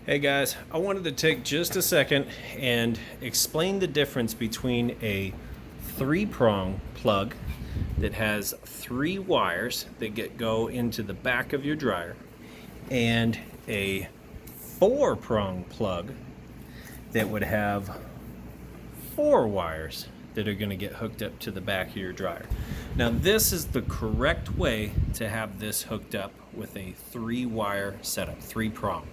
Hey guys, I wanted to take just a second and explain the difference between a 3-prong plug that has 3 wires that go into the back of your dryer and a 4-prong plug that would have 4 wires that are going to get hooked up to the back of your dryer. Now this is the correct way to have this hooked up with a 3-wire setup, 3-prong.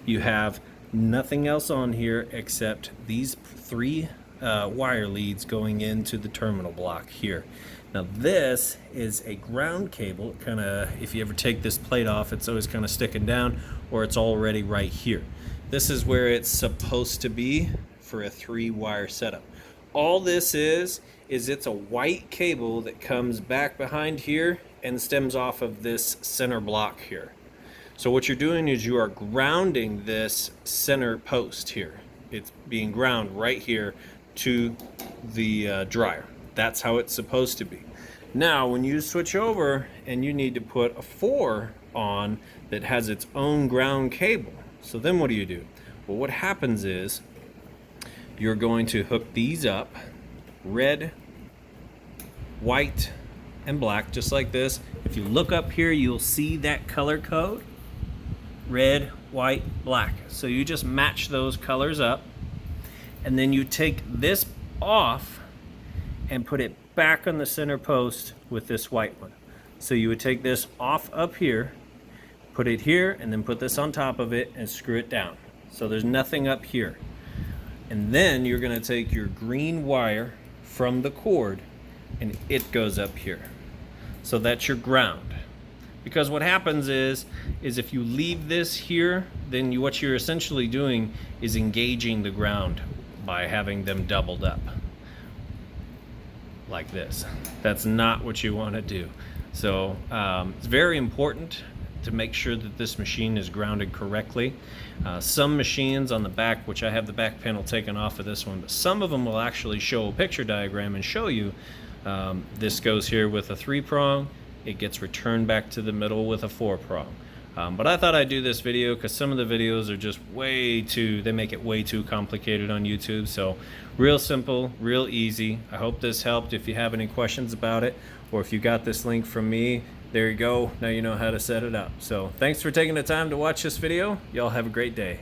You have nothing else on here except these 3 wire leads going into the terminal block here. Now this is a ground cable. Kind of, if you ever take this plate off, it's always kind of sticking down, or it's already right here. This is where it's supposed to be for a 3-wire setup. All this is it's a white cable that comes back behind here and stems off of this center block here. So what you're doing is you are grounding this center post here. It's being ground right here to the dryer. That's how it's supposed to be. Now when you switch over and you need to put a 4 on that has its own ground cable, so then what do? Well, what happens is you're going to hook these up, red, white, and black, just like this. If you look up here, you'll see that color code. Red, white, black. So you just match those colors up, and then you take this off and put it back on the center post with this white one. So you would take this off up here, put it here, and then put this on top of it and screw it down. So there's nothing up here. And then you're going to take your green wire from the cord and it goes up here. So that's your ground. Because what happens is if you leave this here, then what you're essentially doing is engaging the ground by having them doubled up like this. That's not what you want to do. So it's very important to make sure that this machine is grounded correctly. Some machines on the back, which I have the back panel taken off of this one, but some of them will actually show a picture diagram and show you this goes here with a 3-prong. It gets returned back to the middle with a 4-prong. But I thought I'd do this video because some of the videos are just they make it way too complicated on YouTube. So real simple, real easy. I hope this helped. If you have any questions about it, or if you got this link from me, there you go. Now you know how to set it up. So thanks for taking the time to watch this video. Y'all have a great day.